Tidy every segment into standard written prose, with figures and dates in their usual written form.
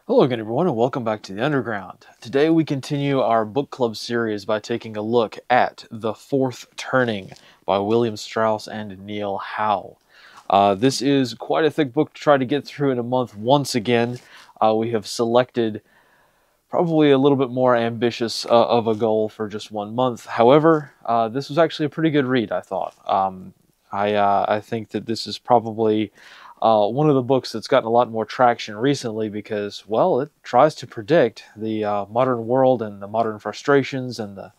Hello again everyone and welcome back to the Underground. Today we continue our book club series by taking a look at The Fourth Turning by William Strauss and Neil Howe. This is quite a thick book to try to get through in a month once again. We have selected probably a little bit more ambitious of a goal for just 1 month. However, this was actually a pretty good read, I thought. I think that this is probably one of the books that's gotten a lot more traction recently because, well, it tries to predict the modern world and the modern frustrations and the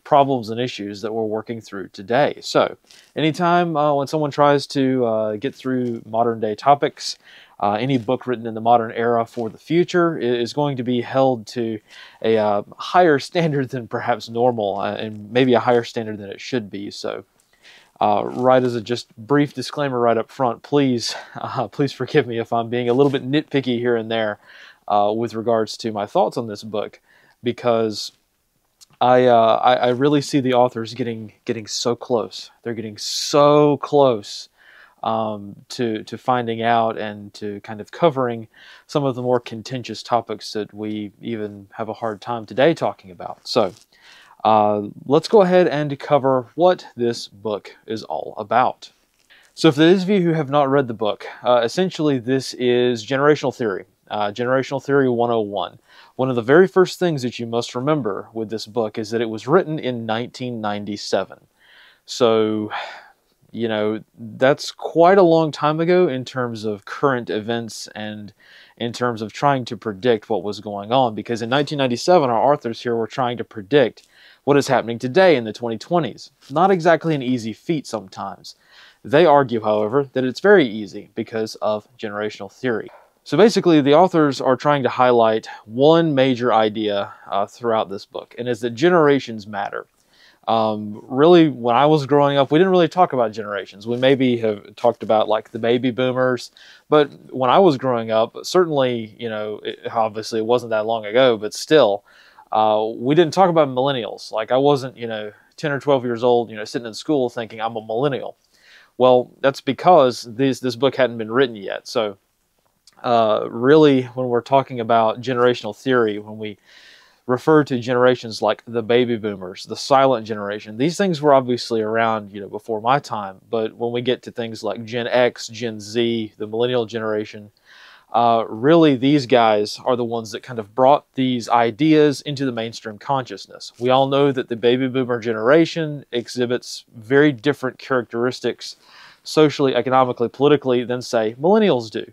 problems and issues that we're working through today. So, anytime when someone tries to get through modern day topics, any book written in the modern era for the future is going to be held to a higher standard than perhaps normal, and maybe a higher standard than it should be. So, right as a just brief disclaimer right up front, please forgive me if I'm being a little bit nitpicky here and there with regards to my thoughts on this book, because I really see the authors getting so close. They're getting so close to finding out and to kind of covering some of the more contentious topics that we even have a hard time today talking about. So let's go ahead and cover what this book is all about. So for those of you who have not read the book, essentially this is generational theory, generational theory 101. One of the very first things that you must remember with this book is that it was written in 1997. So, you know, that's quite a long time ago in terms of current events and in terms of trying to predict what was going on, because in 1997 our authors here were trying to predict what is happening today in the 2020s. Not exactly an easy feat sometimes. They argue, however, that it's very easy because of generational theory. So basically, the authors are trying to highlight one major idea throughout this book, and is that generations matter. Really, when I was growing up, we didn't really talk about generations. We maybe have talked about like the baby boomers, but when I was growing up, certainly, you know, obviously it wasn't that long ago, but still, we didn't talk about millennials. Like I wasn't, 10 or 12 years old, sitting in school thinking I'm a millennial. Well, that's because this book hadn't been written yet. So really, when we're talking about generational theory, when we refer to generations like the baby boomers, the silent generation, these things were obviously around, before my time. But when we get to things like Gen X, Gen Z, the millennial generation, really these guys are the ones that kind of brought these ideas into the mainstream consciousness. We all know that the baby boomer generation exhibits very different characteristics socially, economically, politically than, say, millennials do.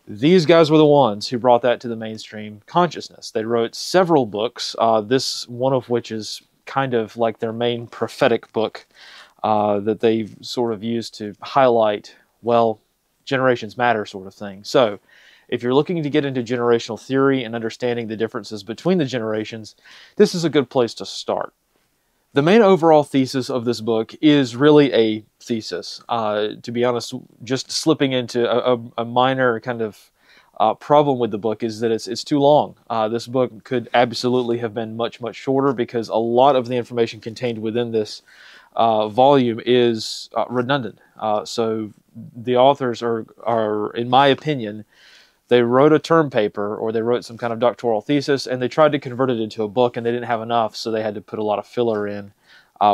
These guys were the ones who brought that to the mainstream consciousness. They wrote several books, this one of which is kind of like their main prophetic book that they sort of used to highlight, well, generations matter sort of thing. So if you're looking to get into generational theory and understanding the differences between the generations, this is a good place to start. The main overall thesis of this book is really a thesis. To be honest, just slipping into a minor kind of problem with the book is that it's too long. This book could absolutely have been much, much shorter because a lot of the information contained within this volume is redundant. So the authors are, in my opinion, they wrote a term paper or they wrote some kind of doctoral thesis and they tried to convert it into a book and they didn't have enough, so they had to put a lot of filler in,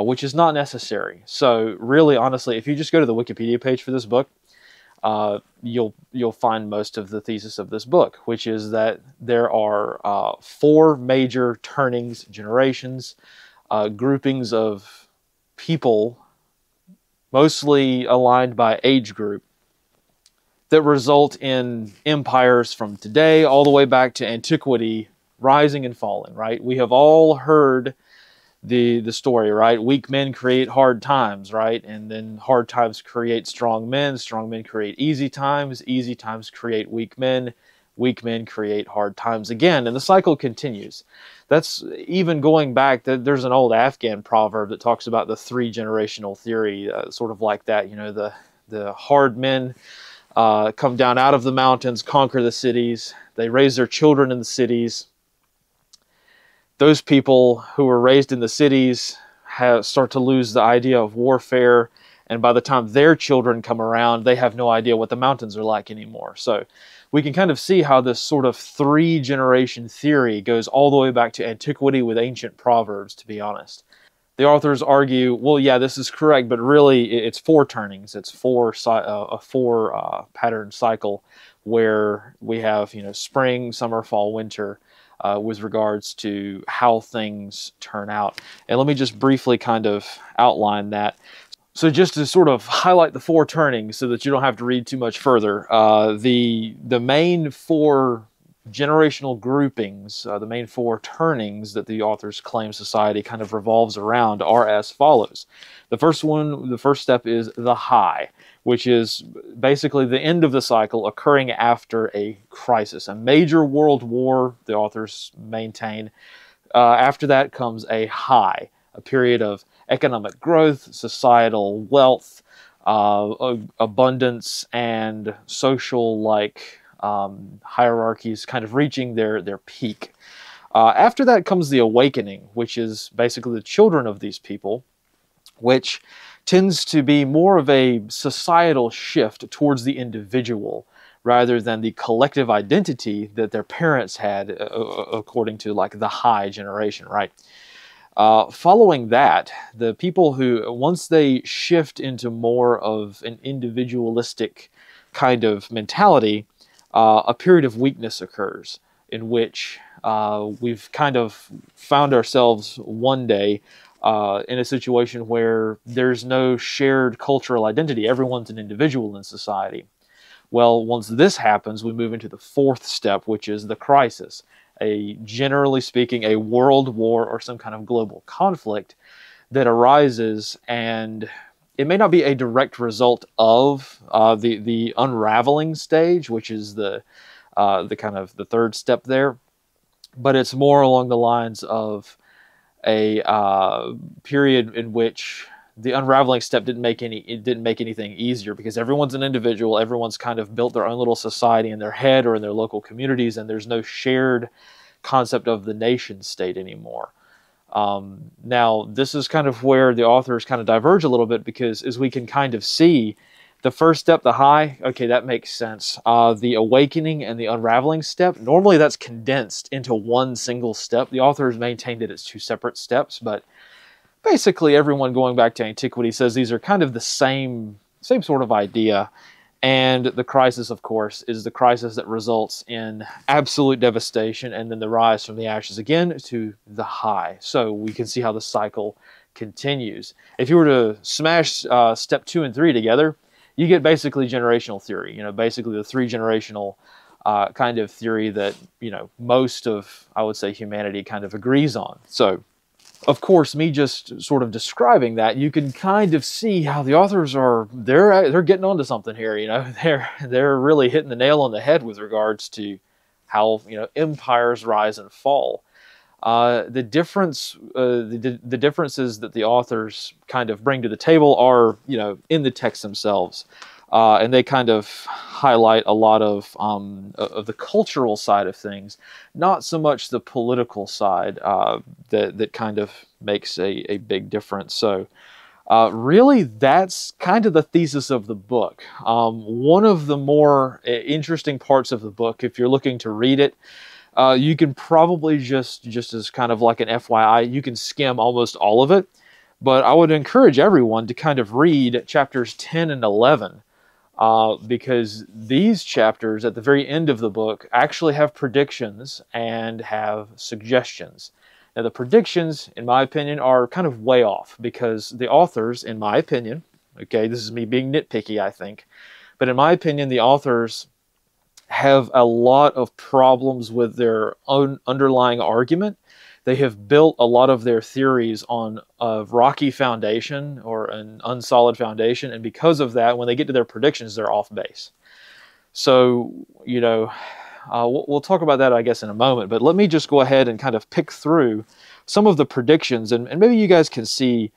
which is not necessary. So really, honestly, if you just go to the Wikipedia page for this book, you'll find most of the thesis of this book, which is that there are 4 major turnings, generations, groupings of people, mostly aligned by age group, that result in empires from today all the way back to antiquity rising and falling, right? We have all heard the story, right? Weak men create hard times, right? And then hard times create strong men create easy times create weak men create hard times again, and the cycle continues. That's even going back, there's an old Afghan proverb that talks about the 3-generational theory, sort of like that, the hard men come down out of the mountains, conquer the cities. They raise their children in the cities. Those people who were raised in the cities start to lose the idea of warfare, and by the time their children come around, they have no idea what the mountains are like anymore. So we can kind of see how this sort of three-generation theory goes all the way back to antiquity with ancient proverbs, to be honest. The authors argue, well, yeah, this is correct, but really it's four turnings. It's a four pattern cycle where we have, spring, summer, fall, winter, with regards to how things turn out. And let me just briefly kind of outline that. So just to sort of highlight the four turnings so that you don't have to read too much further, the main four generational groupings, the main four turnings that the authors claim society kind of revolves around are as follows. The first step is the high, which is basically the end of the cycle occurring after a crisis, a major world war, the authors maintain. After that comes a high, a period of economic growth, societal wealth, abundance, and social hierarchies kind of reaching their peak. After that comes the awakening, which is basically the children of these people, which tends to be more of a societal shift towards the individual rather than the collective identity that their parents had, according to the high generation, right? Following that, the people who, once they shift into more of an individualistic kind of mentality, a period of weakness occurs in which we've kind of found ourselves one day in a situation where there's no shared cultural identity. Everyone's an individual in society. Well, once this happens, we move into the fourth step, which is the crisis. Generally speaking, a world war or some kind of global conflict that arises, and it may not be a direct result of the unraveling stage, which is the kind of the third step there, but it's more along the lines of a period in which the unraveling step didn't make anything easier, because everyone's an individual, everyone's kind of built their own little society in their head or in their local communities, and there's no shared concept of the nation state anymore. Now, this is kind of where the authors kind of diverge a little bit, because as we can kind of see, the first step, the high, okay, that makes sense. The awakening and the unraveling step, normally that's condensed into one single step. The authors maintain that it's two separate steps, but basically everyone going back to antiquity says these are kind of the same sort of idea. And the crisis, of course, is the crisis that results in absolute devastation, and then the rise from the ashes again to the high. So we can see how the cycle continues. If you were to smash step 2 and 3 together, you get basically generational theory. Basically the three generational kind of theory that most of, I would say, humanity kind of agrees on. So, of course, me just sort of describing that, you can kind of see how the authors they're getting onto something here. They're really hitting the nail on the head with regards to how empires rise and fall. The differences that the authors kind of bring to the table are in the text themselves, and they kind of highlight a lot of the cultural side of things, not so much the political side that kind of makes a big difference. So really, that's kind of the thesis of the book. One of the more interesting parts of the book, if you're looking to read it, you can probably just as kind of like an FYI, you can skim almost all of it, but I would encourage everyone to kind of read chapters 10 and 11, because these chapters at the very end of the book actually have predictions and have suggestions. Now, the predictions, in my opinion, are kind of way off, because the authors, in my opinion, okay, this is me being nitpicky, I think, but in my opinion, the authors have a lot of problems with their own underlying argument. They have built a lot of their theories on a rocky foundation or an unsolid foundation, and because of that, when they get to their predictions, they're off base. So, we'll talk about that, I guess, in a moment, but let me just go ahead and kind of pick through some of the predictions, and maybe you guys can see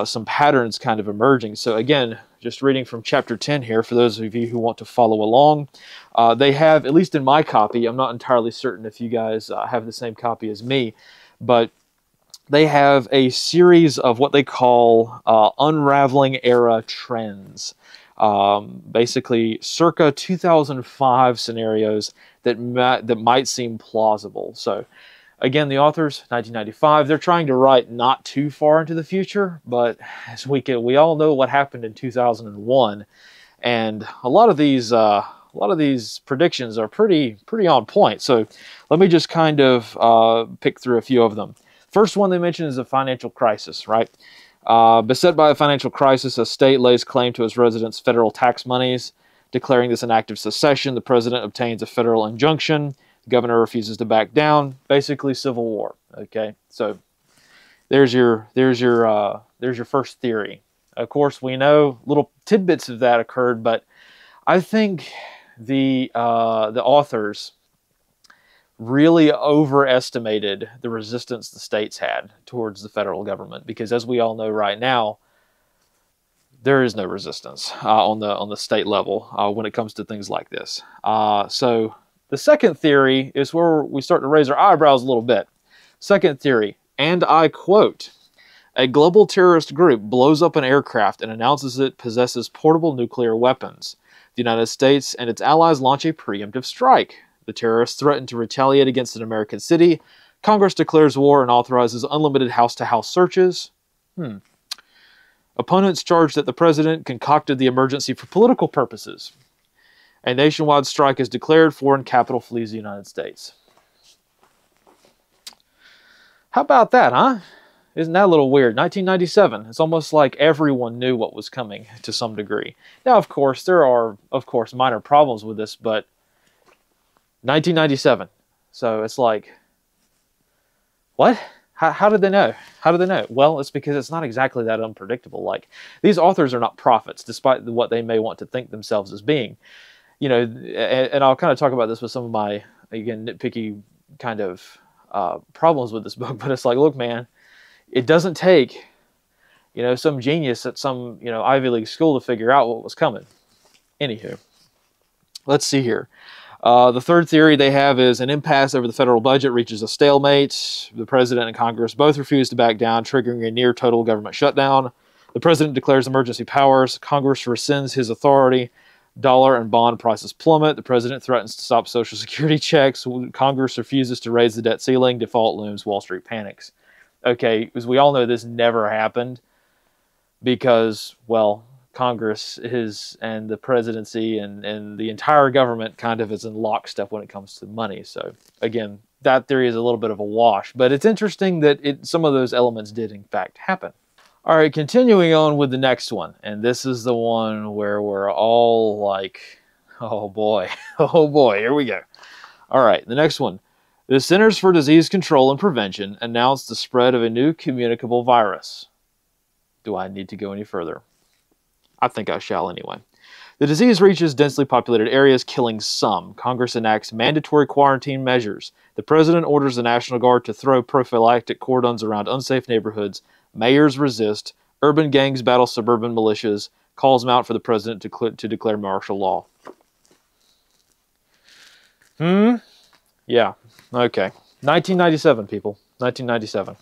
some patterns kind of emerging. So again, just reading from chapter 10 here, for those of you who want to follow along. They have, at least in my copy, I'm not entirely certain if you guys have the same copy as me, but they have a series of what they call unraveling era trends. basically circa 2005 scenarios that might seem plausible. So again, the authors, 1995, they're trying to write not too far into the future, but as we all know what happened in 2001, and a lot of these predictions are pretty on point. So let me just kind of pick through a few of them. First one they mention is a financial crisis, right? Beset by a financial crisis, a state lays claim to its residents' federal tax monies. Declaring this an act of secession, the president obtains a federal injunction. The governor refuses to back down. Basically, civil war. Okay, so there's your first theory. Of course, we know little tidbits of that occurred, but I think the authors really overestimated the resistance the states had towards the federal government, because as we all know right now, there is no resistance on the state level when it comes to things like this. So the second theory is where we start to raise our eyebrows a little bit. Second theory, and I quote, "A global terrorist group blows up an aircraft and announces it possesses portable nuclear weapons. The United States and its allies launch a preemptive strike. The terrorists threaten to retaliate against an American city. Congress declares war and authorizes unlimited house-to-house searches." Opponents charge that the president concocted the emergency for political purposes. A nationwide strike is declared. Foreign capital flees the United States. How about that, huh? Isn't that a little weird? 1997. It's almost like everyone knew what was coming to some degree. Now, of course, there are, minor problems with this, but 1997. So it's like, what? How did they know? How did they know? Well, it's because it's not exactly that unpredictable. Like, these authors are not prophets, despite what they may want to think themselves as being. You know, and I'll kind of talk about this with some of my, again, nitpicky kind of problems with this book. But it's like, look, man, it doesn't take, some genius at some, Ivy League school to figure out what was coming. Anywho, let's see here. The third theory they have is an impasse over the federal budget reaches a stalemate. The president and Congress both refuse to back down, triggering a near-total government shutdown. The president declares emergency powers. Congress rescinds his authority. Dollar and bond prices plummet. The president threatens to stop Social Security checks. Congress refuses to raise the debt ceiling. Default looms. Wall Street panics. Okay, as we all know, this never happened because, well, Congress and the presidency and the entire government kind of is in lockstep when it comes to money. So again, that theory is a little bit of a wash, but it's interesting that some of those elements did in fact happen. All right, continuing on with the next one, and this is the one where we're all like, oh boy, oh boy, here we go. All right, the next one. The Centers for Disease Control and Prevention announced the spread of a new communicable virus. Do I need to go any further? I think I shall anyway. The disease reaches densely populated areas, killing some. Congress enacts mandatory quarantine measures. The president orders the National Guard to throw prophylactic cordons around unsafe neighborhoods. Mayors resist. Urban gangs battle suburban militias. Calls mount for the president to declare martial law. Yeah. Okay. 1997, people. 1997.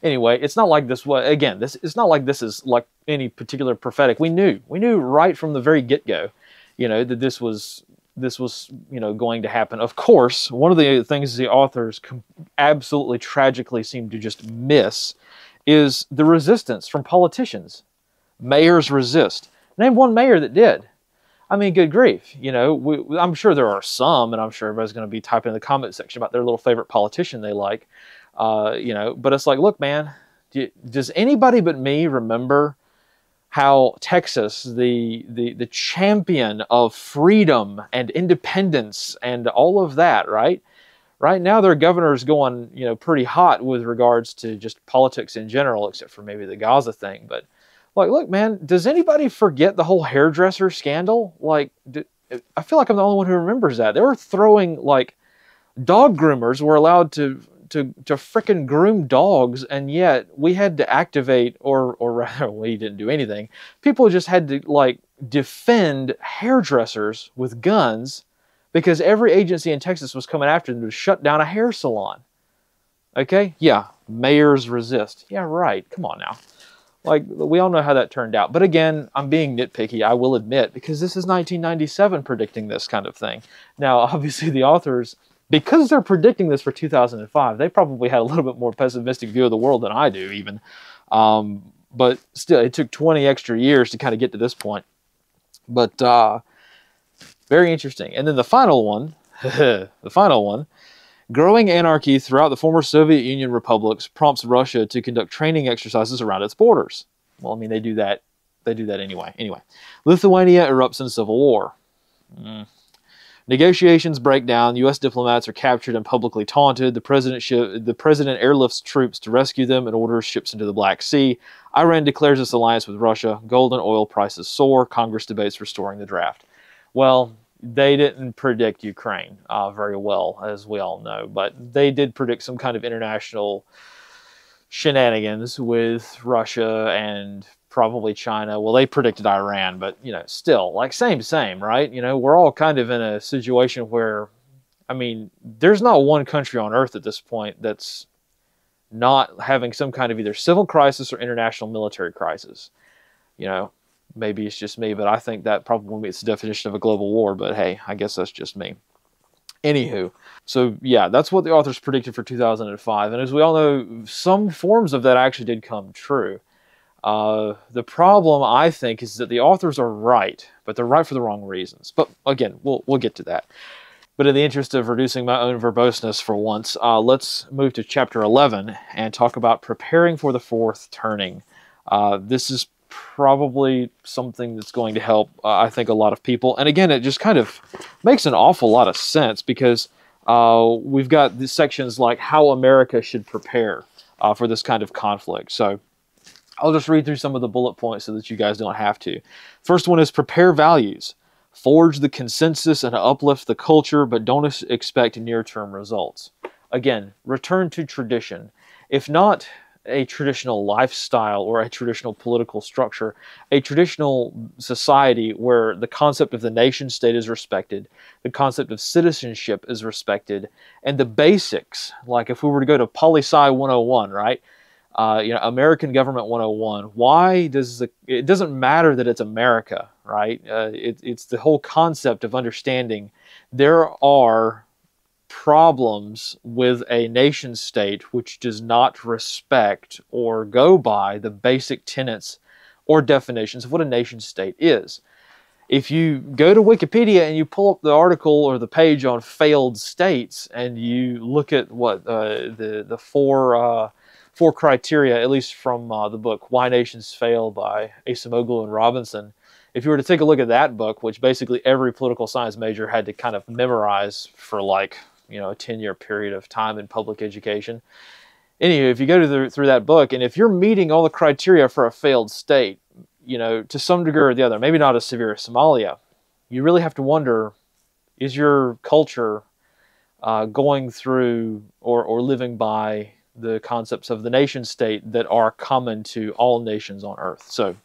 Anyway, it's not like this was, again, it's not like this is like any particular prophetic. We knew right from the very get-go, that this was, going to happen. Of course, one of the things the authors absolutely tragically seem to just miss is the resistance from politicians. Mayors resist. Name one mayor that did. I mean, good grief. I'm sure there are some, and I'm sure everybody's going to be typing in the comment section about their little favorite politician they like. But it's like, look, man, does anybody but me remember how Texas, the champion of freedom and independence and all of that, right? Right now, their governor's going, pretty hot with regards to just politics in general, except for maybe the Gaza thing. But like, look, man, does anybody forget the whole hairdresser scandal? Like, I feel like I'm the only one who remembers that. They were throwing, like, dog groomers were allowed to frickin' groom dogs, and yet we had to activate, or rather, we didn't do anything. People just had to, like, defend hairdressers with guns because every agency in Texas was coming after them to shut down a hair salon. Okay? Yeah, mayors resist. Yeah, right. Come on now. Like, we all know how that turned out. But again, I'm being nitpicky, I will admit, because this is 1997 predicting this kind of thing. Now, obviously, the authors, because they're predicting this for 2005, they probably had a little bit more pessimistic view of the world than I do, even. But still, it took 20 extra years to kind of get to this point. But very interesting. And then the final one, growing anarchy throughout the former Soviet Union republics prompts Russia to conduct training exercises around its borders. Well, I mean, they do that anyway. Anyway, Lithuania erupts in civil war. Negotiations break down. U.S. diplomats are captured and publicly taunted. The president airlifts troops to rescue them and orders ships into the Black Sea. Iran declares its alliance with Russia. Gold and oil prices soar. Congress debates restoring the draft. Well, they didn't predict Ukraine very well, as we all know, but they did predict some kind of international shenanigans with Russia and probably China. Well, they predicted Iran, but, you know, still, like, same, right? You know, we're all kind of in a situation where, I mean, there's not one country on earth at this point that's not having some kind of either civil crisis or international military crisis. You know, maybe it's just me, but I think that probably meets the definition of a global war, but hey, I guess that's just me. Anywho, so yeah, that's what the authors predicted for 2005, and as we all know, some forms of that actually did come true. The problem, I think, is that the authors are right, but they're right for the wrong reasons. But again, we'll get to that. But in the interest of reducing my own verboseness for once, let's move to chapter 11 and talk about preparing for the fourth turning. This is probably something that's going to help, I think, a lot of people. And again, it just kind of makes an awful lot of sense because we've got these sections like how America should prepare for this kind of conflict. So I'll just read through some of the bullet points so that you guys don't have to. First one is prepare values. Forge the consensus and uplift the culture, but don't expect near-term results. Again, return to tradition. If not a traditional lifestyle or a traditional political structure, a traditional society where the concept of the nation state is respected, the concept of citizenship is respected, and the basics, like if we were to go to Poli-Sci 101, right? You know, American Government 101. Why does it doesn't matter that it's America, right? It's the whole concept of understanding there are problems with a nation state which does not respect or go by the basic tenets or definitions of what a nation state is. If you go to Wikipedia and you pull up the article or the page on failed states and you look at what the four criteria, at least from the book Why Nations Fail by Acemoglu and Robinson, if you were to take a look at that book, which basically every political science major had to kind of memorize for like, you know, a 10-year period of time in public education. Anyway, if you go through that book, and if you're meeting all the criteria for a failed state, you know, to some degree or the other, maybe not as severe as Somalia, you really have to wonder, is your culture going through or living by the concepts of the nation state that are common to all nations on earth? So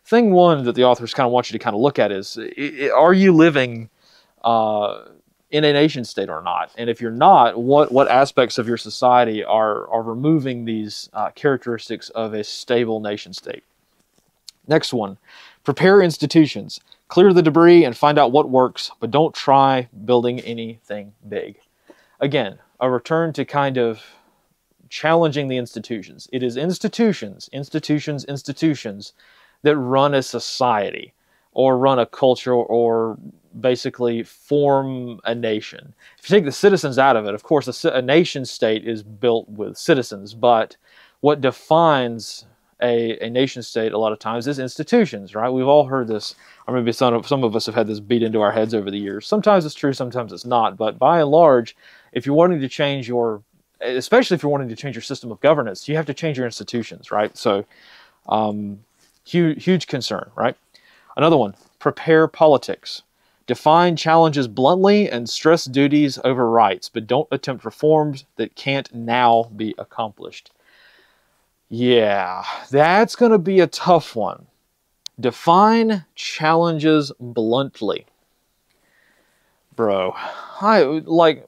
thing one that the authors kind of want you to kind of look at is, are you living in a nation state or not? And if you're not, what aspects of your society are removing these characteristics of a stable nation state? Next one, prepare institutions. Clear the debris and find out what works, but don't try building anything big. Again, a return to kind of challenging the institutions. It is institutions that run a society or run a culture or basically form a nation. If you take the citizens out of it, of course, a nation state is built with citizens, but what defines a nation state a lot of times is institutions, right? We've all heard this, or maybe some of us have had this beat into our heads over the years. Sometimes it's true, sometimes it's not, but by and large, if you're wanting to change especially if you're wanting to change your system of governance, you have to change your institutions, right? So, huge concern, right? Another one, prepare politics. Define challenges bluntly and stress duties over rights, but don't attempt reforms that can't now be accomplished. Yeah, that's going to be a tough one. Define challenges bluntly. bro,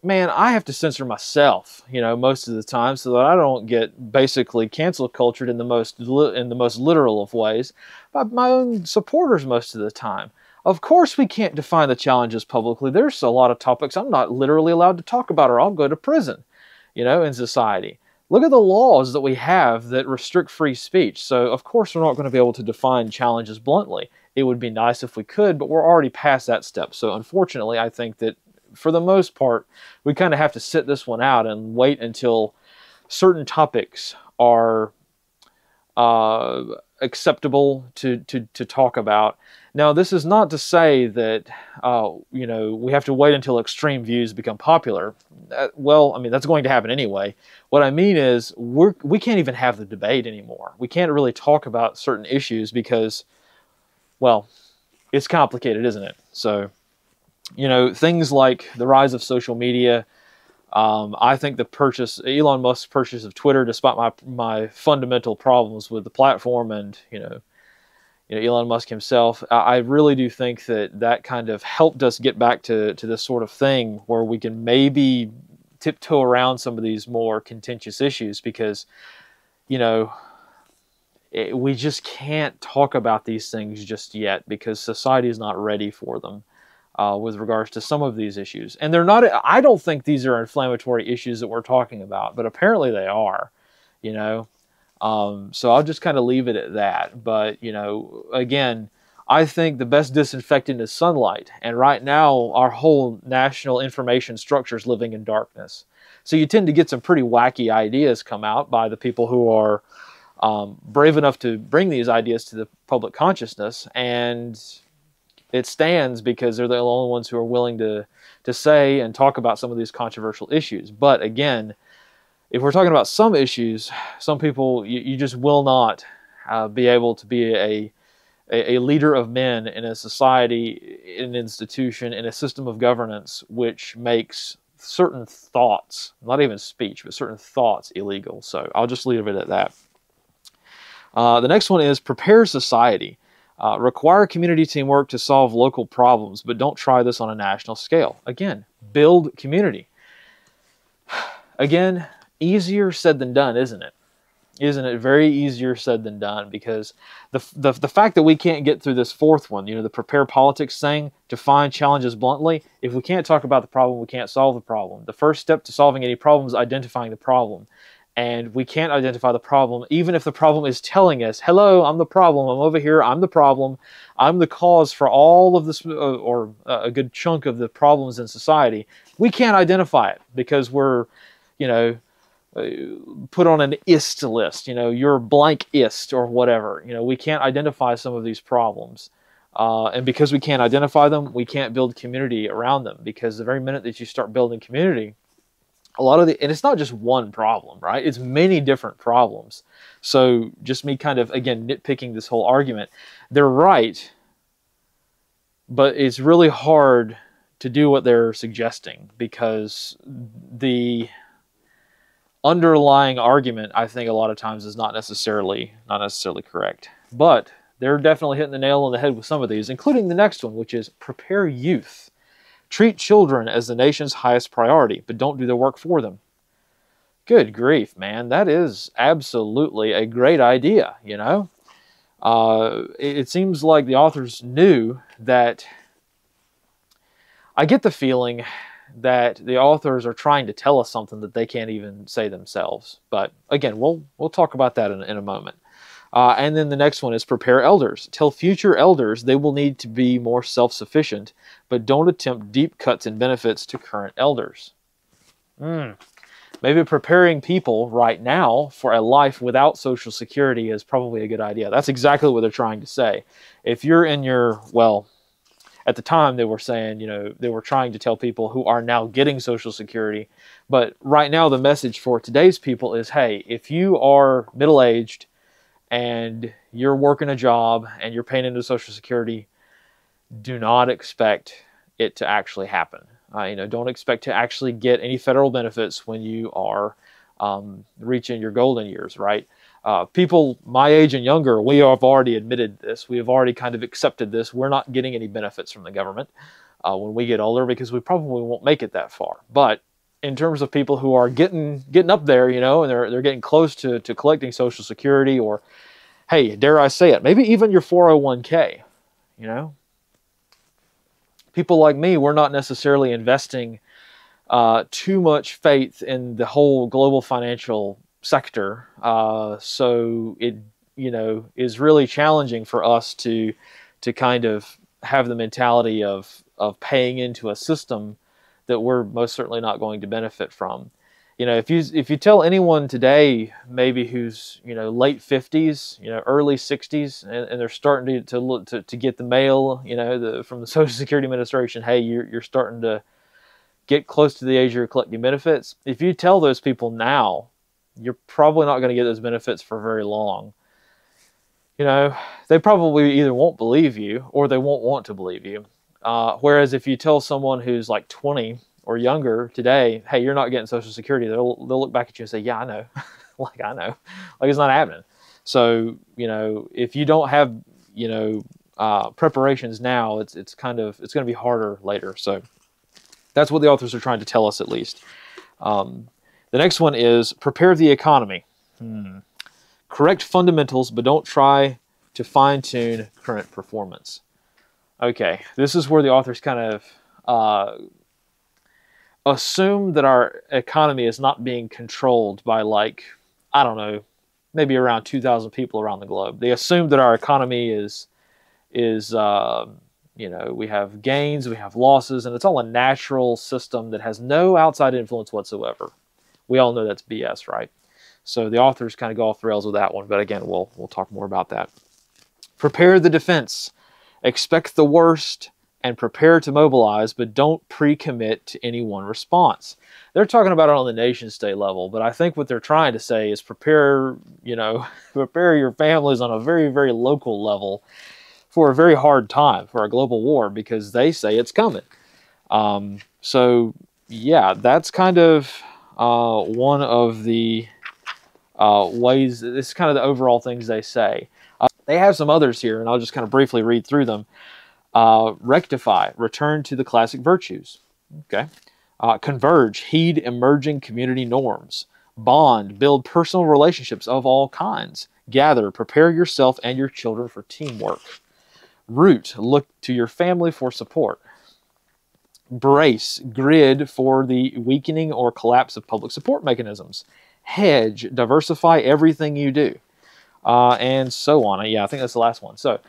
man, I have to censor myself, most of the time, so that I don't get basically cancel cultured in the most literal of ways by my own supporters most of the time. Of course, we can't define the challenges publicly. There's a lot of topics I'm not literally allowed to talk about, or I'll go to prison, in society. Look at the laws that we have that restrict free speech. So, of course, we're not going to be able to define challenges bluntly. It would be nice if we could, but we're already past that step. So, unfortunately, I think that for the most part, we kind of have to sit this one out and wait until certain topics are acceptable to talk about. Now, this is not to say that we have to wait until extreme views become popular. Well, I mean, that's going to happen anyway. What I mean is we can't even have the debate anymore. We can't really talk about certain issues because, well, it's complicated, isn't it? So, things like the rise of social media. I think Elon Musk's purchase of Twitter, despite my fundamental problems with the platform and Elon Musk himself, I really do think that kind of helped us get back to this sort of thing where we can maybe tiptoe around some of these more contentious issues, because we just can't talk about these things just yet because society is not ready for them. With regards to some of these issues. And they're not, I don't think these are inflammatory issues that we're talking about, but apparently they are, so I'll just kind of leave it at that. But, again, I think the best disinfectant is sunlight. And right now, our whole national information structure is living in darkness. So you tend to get some pretty wacky ideas come out by the people who are brave enough to bring these ideas to the public consciousness, and it stands because they're the only ones who are willing to say and talk about some of these controversial issues. But again, if we're talking about some issues, some people, you just will not be able to be a leader of men in a society, in an institution, in a system of governance, which makes certain thoughts, not even speech, but certain thoughts illegal. So I'll just leave it at that. The next one is prepare society. Require community teamwork to solve local problems, but don't try this on a national scale. Again, build community. Again, easier said than done, isn't it? Isn't it very easier said than done? Because the fact that we can't get through this fourth one, the prepare politics thing, define challenges bluntly, if we can't talk about the problem, we can't solve the problem. The first step to solving any problem is identifying the problem. And we can't identify the problem, even if the problem is telling us, hello, I'm the problem, I'm over here, I'm the problem, I'm the cause for all of this, or a good chunk of the problems in society. We can't identify it because we're, put on an IST list, you're blank IST or whatever. We can't identify some of these problems. And because we can't identify them, we can't build community around them, because the very minute that you start building community, and it's not just one problem, right? It's many different problems. So just me kind of, again, nitpicking this whole argument. They're right, but it's really hard to do what they're suggesting, because the underlying argument, I think a lot of times, is not necessarily correct. But they're definitely hitting the nail on the head with some of these, including the next one, which is prepare youth. Treat children as the nation's highest priority, but don't do their work for them. Good grief, man. That is absolutely a great idea, It seems like the authors knew that. I get the feeling that the authors are trying to tell us something that they can't even say themselves. But again, we'll talk about that in a moment. And then the next one is prepare elders. Tell future elders they will need to be more self-sufficient, but don't attempt deep cuts in benefits to current elders. Maybe preparing people right now for a life without Social Security is probably a good idea. That's exactly what they're trying to say. If you're in at the time they were saying, they were trying to tell people who are now getting Social Security. But right now the message for today's people is, hey, if you are middle-aged and you're working a job and you're paying into Social Security, do not expect it to actually happen. Don't expect to actually get any federal benefits when you are reaching your golden years, right? People my age and younger, we have already admitted this. We have already kind of accepted this. We're not getting any benefits from the government. when we get older, because we probably won't make it that far. But in terms of people who are getting up there, you know, and they're getting close to collecting Social Security, or, hey, dare I say it, maybe even your 401k, you know, people like me, we're not necessarily investing too much faith in the whole global financial sector. So it, you know, is really challenging for us to kind of have the mentality of paying into a system that we're most certainly not going to benefit from. You know, if you tell anyone today, maybe who's, you know, late 50s, you know, early 60s, and they're starting to get the mail, you know, from the Social Security Administration, hey, you're starting to get close to the age you're collecting benefits. If you tell those people now, you're probably not going to get those benefits for very long. You know, they probably either won't believe you or they won't want to believe you. Whereas if you tell someone who's like 20 or younger today, hey, you're not getting Social Security, they'll look back at you and say, yeah, I know. Like, I know. Like, it's not happening. So, you know, if you don't have, you know, preparations now, it's going to be harder later. So that's what the authors are trying to tell us, at least. The next one is prepare the economy. Correct fundamentals, but don't try to fine-tune current performance. Okay, this is where the authors kind of assume that our economy is not being controlled by, like, I don't know, maybe around 2,000 people around the globe. They assume that our economy is you know, we have gains, we have losses, and it's all a natural system that has no outside influence whatsoever. We all know that's BS, right? So the authors kind of go off the rails with that one, but again, we'll talk more about that. Prepare the defense. Expect the worst and prepare to mobilize, but don't pre-commit to any one response. They're talking about it on the nation state level, but I think what they're trying to say is prepare, you know, prepare your families on a very, very local level for a very hard time, for a global war, because they say it's coming. So yeah, that's kind of one of the ways, this is kind of the overall things they say. They have some others here, and I'll just kind of briefly read through them. Rectify, return to the classic virtues. Okay. Converge, heed emerging community norms. Bond, build personal relationships of all kinds. Gather, prepare yourself and your children for teamwork. Root, look to your family for support. Brace, grid for the weakening or collapse of public support mechanisms. Hedge, diversify everything you do. And so on. Yeah, I think that's the last one. So,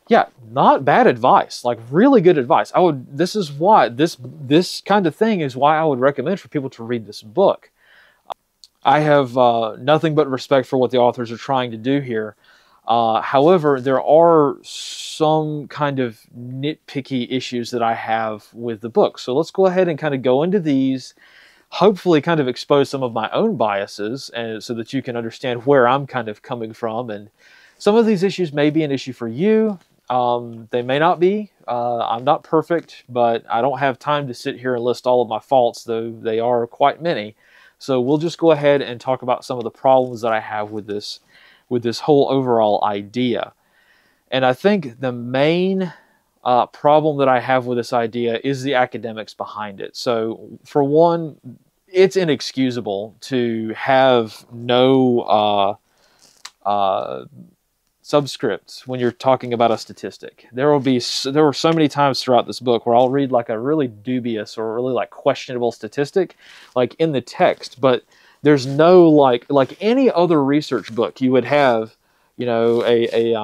yeah, not bad advice. Like, really good advice. This is why, this kind of thing is why I would recommend for people to read this book. I have nothing but respect for what the authors are trying to do here. However, there are some kind of nitpicky issues that I have with the book. So let's go ahead and kind of go into these, hopefully kind of expose some of my own biases, and so that you can understand where I'm kind of coming from. And some of these issues may be an issue for you. They may not be. I'm not perfect, but I don't have time to sit here and list all of my faults, though they are quite many. So we'll just go ahead and talk about some of the problems that I have with this whole overall idea. And I think the main problem that I have with this idea is the academics behind it. So for one, it's inexcusable to have no subscripts when you're talking about a statistic. There were so many times throughout this book where I'll read like a really dubious or really like questionable statistic, like in the text, but there's no like any other research book you would have, you know, a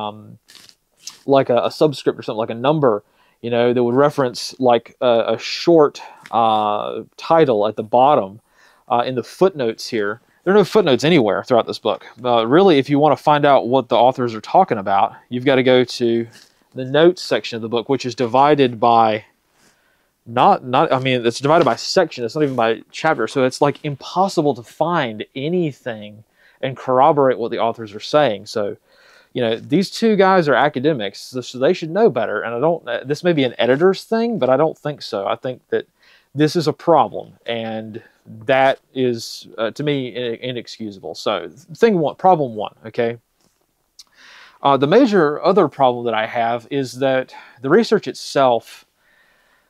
subscript or something, like a number, you know, that would reference like a short title at the bottom in the footnotes here. There are no footnotes anywhere throughout this book. Really, if you want to find out what the authors are talking about, you've got to go to the notes section of the book, which is divided by I mean, it's divided by section. It's not even by chapter. So it's like impossible to find anything and corroborate what the authors are saying. So, you know, these two guys are academics, so they should know better. And this may be an editor's thing, but I don't think so. I think that this is a problem, and that is, to me, inexcusable. So, problem one, okay? The major other problem that I have is that the research itself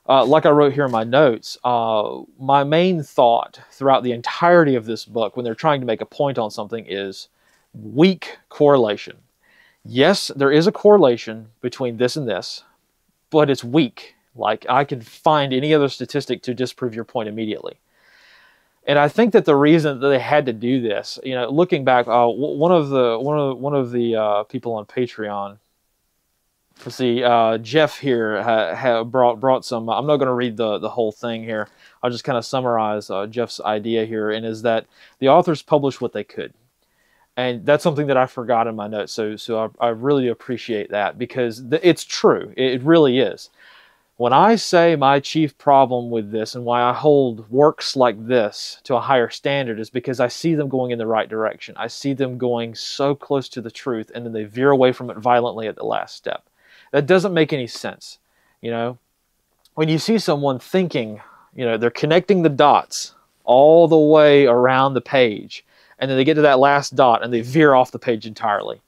like I wrote here in my notes, my main thought throughout the entirety of this book, when they're trying to make a point on something, is weak correlation. Yes, there is a correlation between this and this, but it's weak. Like, I could find any other statistic to disprove your point immediately. And I think that the reason that they had to do this, looking back, one of the people on Patreon, let's see, Jeff here brought some. I'm not going to read the whole thing here. I'll just kind of summarize Jeff's idea here, and is that the authors published what they could, and that's something that I forgot in my notes. So I really appreciate that, because it's true. It really is. When I say my chief problem with this and why I hold works like this to a higher standard is because I see them going in the right direction. I see them going so close to the truth, and then they veer away from it violently at the last step. That doesn't make any sense. When you see someone thinking, they're connecting the dots all the way around the page, and then they get to that last dot and they veer off the page entirely.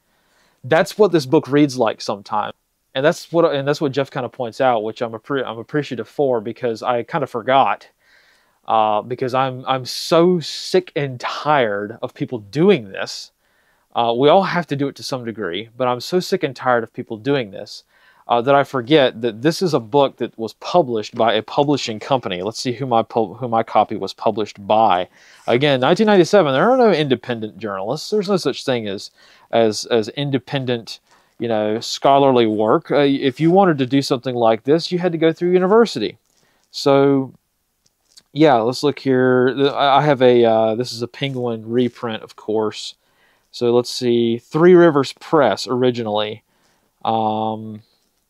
That's what this book reads like sometimes. And that's what Jeff kind of points out, which I'm appreciative for, because I kind of forgot, because I'm so sick and tired of people doing this. We all have to do it to some degree, but I'm so sick and tired of people doing this that I forget that this is a book that was published by a publishing company. Let's see who my copy was published by. Again, 1997. There are no independent journalists. There's no such thing as independent, scholarly work. If you wanted to do something like this, you had to go through university. So, yeah, let's look here. I have this is a Penguin reprint, of course. So let's see, Three Rivers Press originally.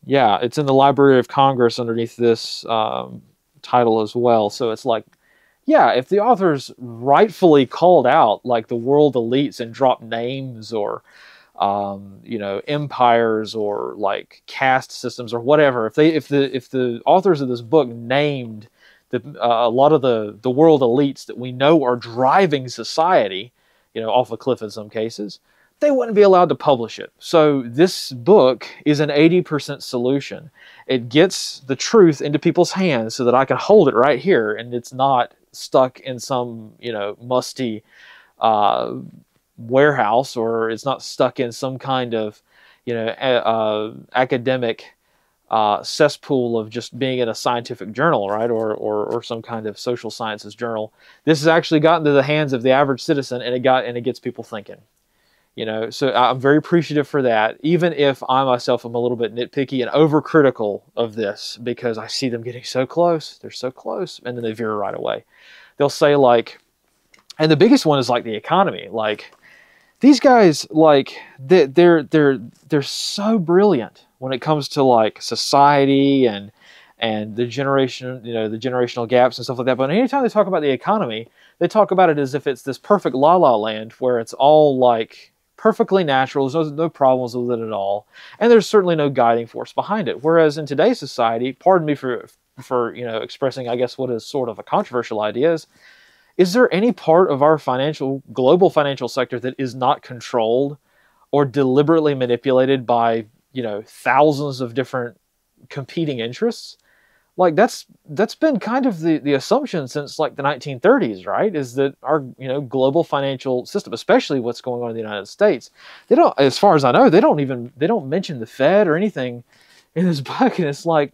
Yeah, it's in the Library of Congress underneath this title as well. So it's like, yeah, if the authors rightfully called out like the world elites and dropped names, or empires, or like caste systems, or whatever, if the authors of this book named a lot of the world elites that we know are driving society, off a cliff in some cases, they wouldn't be allowed to publish it. So this book is an 80% solution. It gets the truth into people's hands so that I can hold it right here, and it's not stuck in some, musty warehouse, or it's not stuck in some kind of, academic cesspool of just being in a scientific journal, right, or some kind of social sciences journal. This has actually gotten to the hands of the average citizen, and it gets people thinking. So I'm very appreciative for that, even if I myself am a little bit nitpicky and overcritical of this, because I see them getting so close. They're so close, and then they veer right away. They'll say, like, and the biggest one is like the economy. Like, these guys, like, they're so brilliant when it comes to like society and the generation, the generational gaps and stuff like that. But anytime they talk about the economy, they talk about it as if it's this perfect la-la land where it's all like perfectly natural. There's no problems with it at all, and there's certainly no guiding force behind it. Whereas in today's society, pardon me for expressing, I guess, what is sort of a controversial idea, is there any part of our global financial sector that is not controlled or deliberately manipulated by, thousands of different competing interests? Like, that's been kind of the assumption since like the 1930s, right? Is that our global financial system, especially what's going on in the United States, they don't, as far as I know, they don't mention the Fed or anything in this book, and it's like,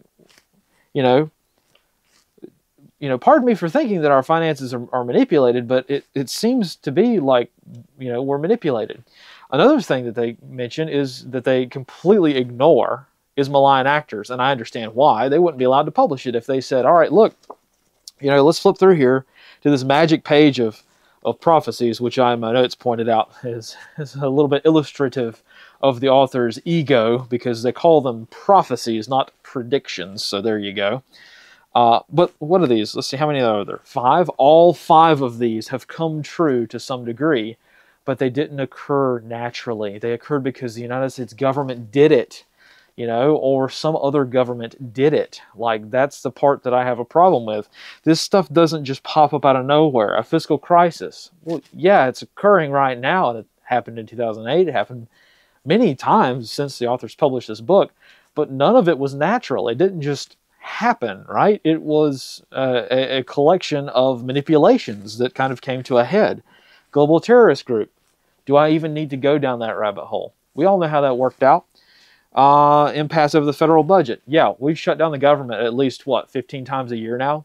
pardon me for thinking that our finances are manipulated, but it seems to be like, we're manipulated. Another thing that they mention is that they completely ignore is malign actors, and I understand why. They wouldn't be allowed to publish it if they said, all right, look, let's flip through here to this magic page of prophecies, which I in my notes pointed out is a little bit illustrative of the author's ego, because they call them prophecies, not predictions. So there you go. But what are these? Let's see, how many are there? 5? All 5 of these have come true to some degree, but they didn't occur naturally. They occurred because the United States government did it, or some other government did it. Like, that's the part that I have a problem with. This stuff doesn't just pop up out of nowhere. A fiscal crisis. Well, yeah, it's occurring right now, and it happened in 2008. It happened many times since the authors published this book, but none of it was natural. It didn't just happen, right? It was a collection of manipulations that kind of came to a head. Global terrorist group. Do I even need to go down that rabbit hole? We all know how that worked out. Impasse over the federal budget. Yeah, we've shut down the government at least, what, 15 times a year now?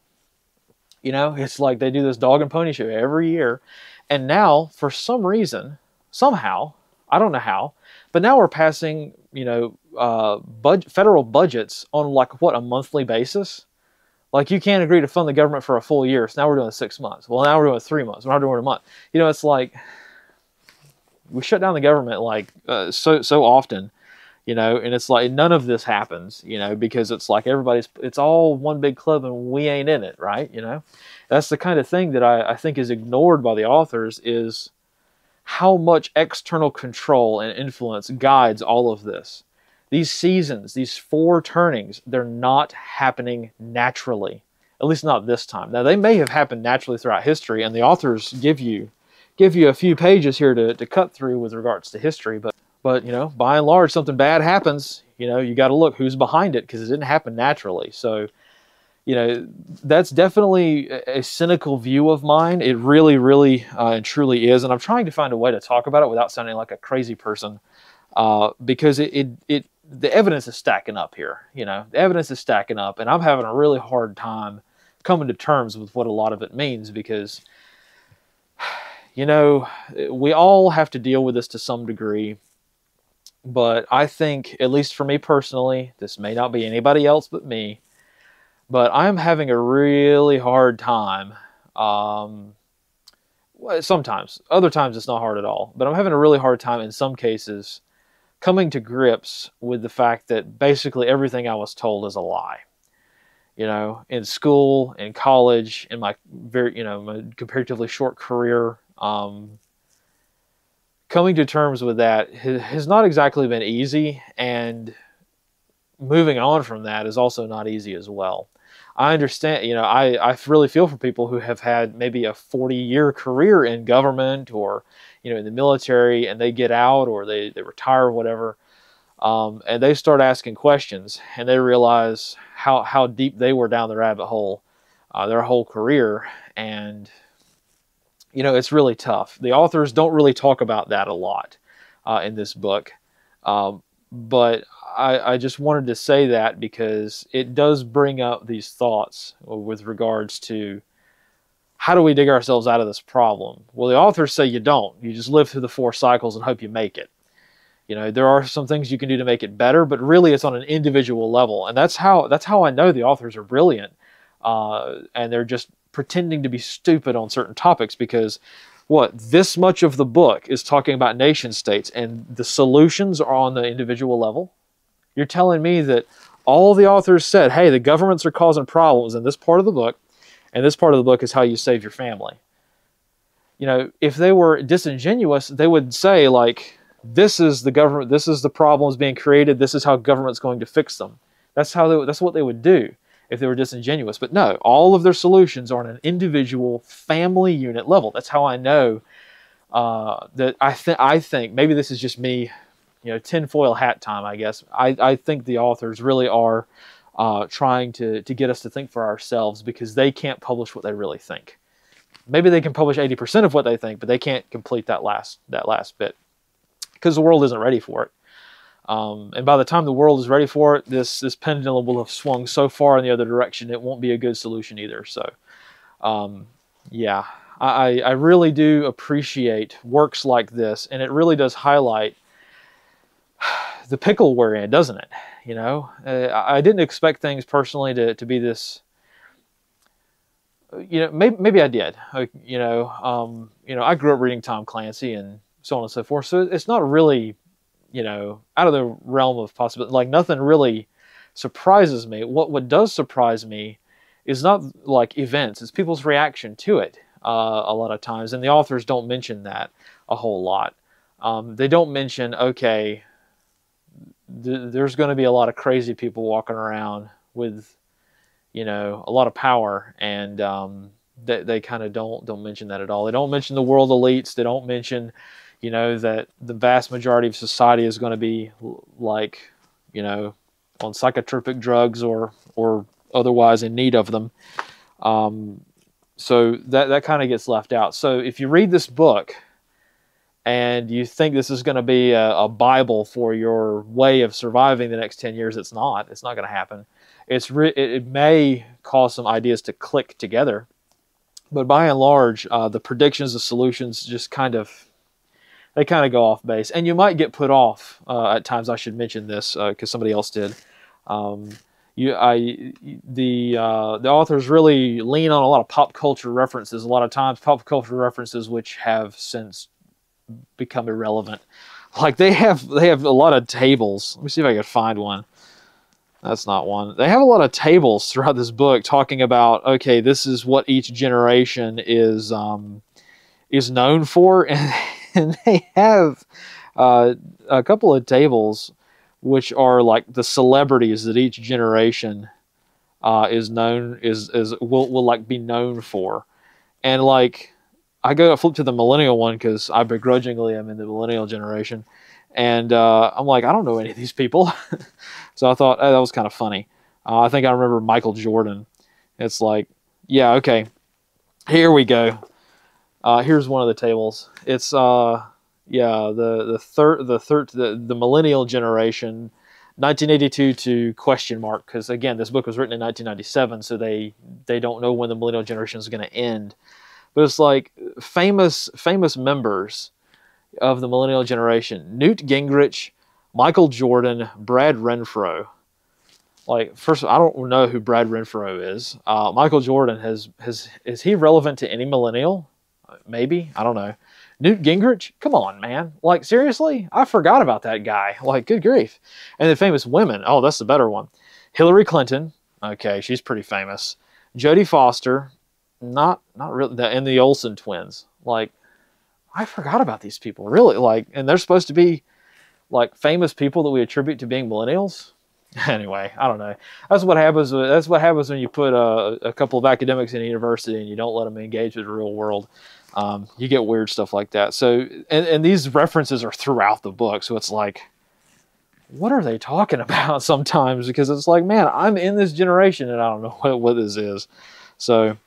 You know, it's like they do this dog and pony show every year. And now, for some reason, somehow, I don't know how, but now we're passing, you know, federal budgets on like, what, a monthly basis? Like, you can't agree to fund the government for a full year, so now we're doing 6 months. Well, now we're doing 3 months. We're not doing a month. You know, it's like, we shut down the government like so often, you know, and it's like none of this happens, you know, because it's like it's all one big club and we ain't in it, right? You know, that's the kind of thing that I think is ignored by the authors, is how much external control and influence guides all of this. These seasons, these 4 turnings, they're not happening naturally, at least not this time. Now, they may have happened naturally throughout history, and the authors give you a few pages here to cut through with regards to history, but you know, by and large, something bad happens, you know, you got to look who's behind it, because it didn't happen naturally. So, you know, that's definitely a cynical view of mine. It really, really and truly is, and I'm trying to find a way to talk about it without sounding like a crazy person, because the evidence is stacking up here. You know, the evidence is stacking up, and I'm having a really hard time coming to terms with what a lot of it means, because, you know, we all have to deal with this to some degree, but I think, at least for me personally, this may not be anybody else but me, but I'm having a really hard time. Sometimes, other times it's not hard at all, but I'm having a really hard time in some cases coming to grips with the fact that basically everything I was told is a lie. You know, in school, in college, in my my comparatively short career, coming to terms with that has not exactly been easy, and moving on from that is also not easy as well. I understand, you know, I really feel for people who have had maybe a 40-year career in government, or, you know, in the military, and they get out, or they retire or whatever, and they start asking questions, and they realize how deep they were down the rabbit hole their whole career. And, you know, it's really tough. The authors don't really talk about that a lot in this book, but I just wanted to say that because it does bring up these thoughts with regards to how do we dig ourselves out of this problem? Well, the authors say you don't. You just live through the 4 cycles and hope you make it. You know, there are some things you can do to make it better, but really it's on an individual level. And that's how I know the authors are brilliant. And they're just pretending to be stupid on certain topics, because this much of the book is talking about nation states, and the solutions are on the individual level. You're telling me that all the authors said, hey, the governments are causing problems in this part of the book, and this part of the book is how you save your family. You know, if they were disingenuous, they would say, like, this is the government, this is the problems being created, this is how government's going to fix them. That's what they would do if they were disingenuous. But no, all of their solutions are on an individual family unit level. That's how I know that I think, maybe this is just me, you know, tinfoil hat time, I guess. I think the authors really are trying to get us to think for ourselves, because they can't publish what they really think. Maybe they can publish 80% of what they think, but they can't complete that last bit, because the world isn't ready for it. And by the time the world is ready for it, this pendulum will have swung so far in the other direction, it won't be a good solution either. So, yeah, I really do appreciate works like this, and it really does highlight the pickle we're in, doesn't it? You know, I didn't expect things personally to be this. You know, maybe I did. You know, I grew up reading Tom Clancy and so on and so forth. So it's not really, you know, out of the realm of possibility. Like, nothing really surprises me. What does surprise me is not like events; it's people's reaction to it. A lot of times, and the authors don't mention that a whole lot. They don't mention, okay, there's going to be a lot of crazy people walking around with, you know, a lot of power, and they kind of don't mention that at all. They don't mention the world elites. They don't mention, you know, that the vast majority of society is going to be like, you know, on psychotropic drugs or otherwise in need of them. So that kind of gets left out. So if you read this book and you think this is going to be a Bible for your way of surviving the next 10 years, it's not. It's not going to happen. It may cause some ideas to click together, but by and large, the predictions, the solutions just they kind of go off base. And you might get put off at times. I should mention this because somebody else did. The authors really lean on a lot of pop culture references. A lot of times, pop culture references which have since become irrelevant. Like they have a lot of tables. Let me see if I can find one. That's not one. They have a lot of tables throughout this book talking about, okay, this is what each generation is known for, and they have a couple of tables which are like the celebrities that each generation will like be known for. And like I flip to the millennial one because I begrudgingly am in the millennial generation, and I'm like, I don't know any of these people. So I thought, that was kind of funny. I think I remember Michael Jordan. It's like, yeah, okay, here we go. Here's one of the tables. It's the millennial generation, 1982 to question mark, because again, this book was written in 1997, so they don't know when the millennial generation is going to end. But it's like famous members of the millennial generation: Newt Gingrich, Michael Jordan, Brad Renfro. Like, first, I don't know who Brad Renfro is. Michael Jordan is he relevant to any millennial? Maybe, I don't know. Newt Gingrich, come on, man! Like, seriously, I forgot about that guy. Like, good grief! And the famous women. Oh, that's the better one. Hillary Clinton. Okay, she's pretty famous. Jodie Foster. Not really. And the Olsen twins. Like, I forgot about these people. Really, like, and they're supposed to be like famous people that we attribute to being millennials. Anyway, I don't know. That's what happens when you put a couple of academics in a university and you don't let them engage with the real world. You get weird stuff like that. So, and these references are throughout the book. So it's like, what are they talking about sometimes? Because it's like, man, I'm in this generation and I don't know what this is. So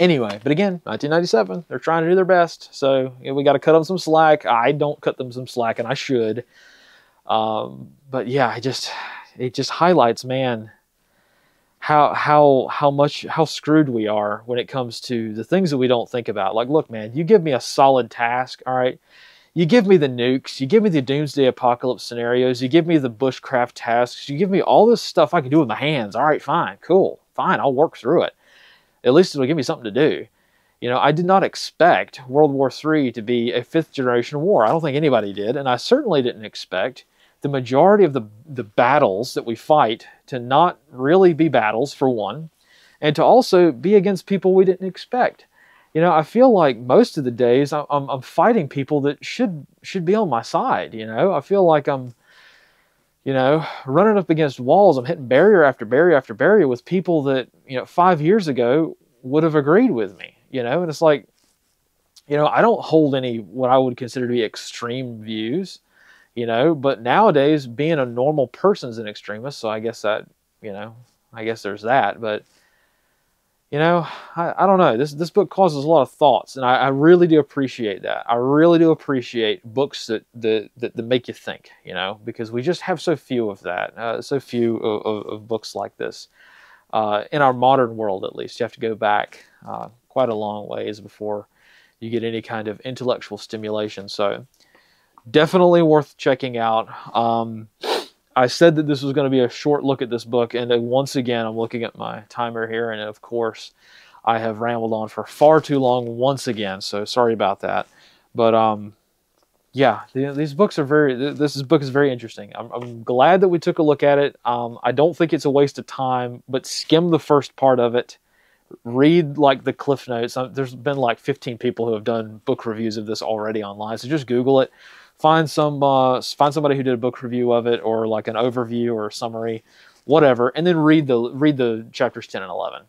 anyway, but again, 1997, they're trying to do their best. So we got to cut them some slack. I don't cut them some slack, and I should. But yeah, it just highlights, man, how screwed we are when it comes to the things that we don't think about. Like, look, man, you give me a solid task, all right? You give me the nukes, you give me the doomsday apocalypse scenarios, you give me the bushcraft tasks, you give me all this stuff I can do with my hands. All right, fine, cool, fine, I'll work through it. At least it'll give me something to do. You know, I did not expect World War III to be a fifth-generation war. I don't think anybody did, and I certainly didn't expect the majority of the battles that we fight to not really be battles, for one, and to also be against people we didn't expect. You know, I feel like most of the days I'm fighting people that should be on my side. You know, I feel like I'm, you know, running up against walls. I'm hitting barrier after barrier after barrier with people that, you know, 5 years ago would have agreed with me. You know, and it's like, you know, I don't hold any what I would consider to be extreme views. You know, but nowadays being a normal person is an extremist, so I guess that, you know, I guess there's that. But, you know, I don't know. This book causes a lot of thoughts, and I really do appreciate that. I really do appreciate books that make you think, you know, because we just have so few of that, so few of books like this. In our modern world, at least, you have to go back quite a long ways before you get any kind of intellectual stimulation. So definitely worth checking out. I said that this was going to be a short look at this book, and once again, I'm looking at my timer here, and of course, I have rambled on for far too long once again, so sorry about that. But yeah, these books are this book is very interesting. I'm glad that we took a look at it. I don't think it's a waste of time, but skim the first part of it. Read like the cliff notes. There's been like 15 people who have done book reviews of this already online, so just Google it. Find somebody who did a book review of it, or like an overview or a summary, whatever, and then read the chapters 10 and 11.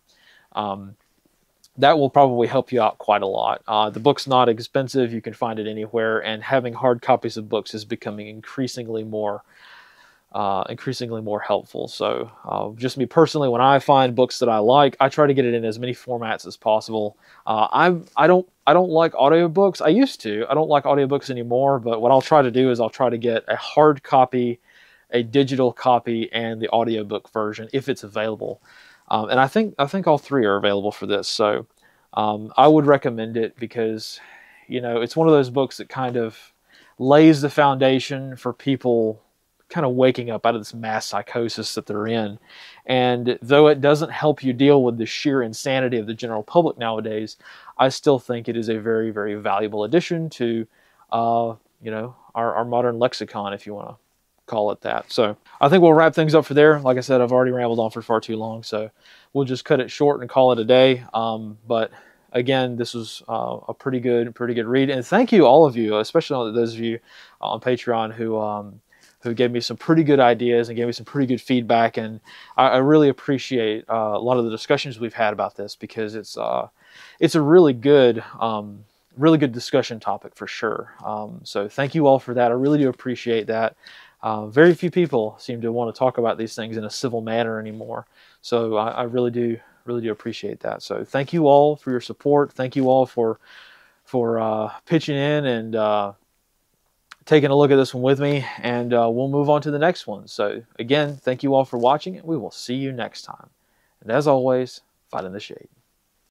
That will probably help you out quite a lot. The book's not expensive; you can find it anywhere, and having hard copies of books is becoming increasingly more increasingly more helpful. So just me personally, when I find books that I like, I try to get it in as many formats as possible. I don't like audiobooks. I used to. I don't like audiobooks anymore, but what I'll try to do is I'll try to get a hard copy, a digital copy, and the audiobook version if it's available. And I think all three are available for this. So I would recommend it because, you know, it's one of those books that kind of lays the foundation for people kind of waking up out of this mass psychosis that they're in. And though it doesn't help you deal with the sheer insanity of the general public nowadays, I still think it is a very, very valuable addition to, you know, our modern lexicon, if you want to call it that. So I think we'll wrap things up for there. Like I said, I've already rambled on for far too long, so we'll just cut it short and call it a day. But again, this was a pretty good read, and thank you all of you, especially those of you on Patreon who gave me some pretty good ideas and gave me some pretty good feedback. And I really appreciate a lot of the discussions we've had about this, because it's a really good discussion topic for sure. So thank you all for that. I really do appreciate that. Very few people seem to want to talk about these things in a civil manner anymore. So I really do appreciate that. So thank you all for your support. Thank you all for pitching in and taking a look at this one with me, and we'll move on to the next one. So again, thank you all for watching, and we will see you next time. And as always, fight in the shade.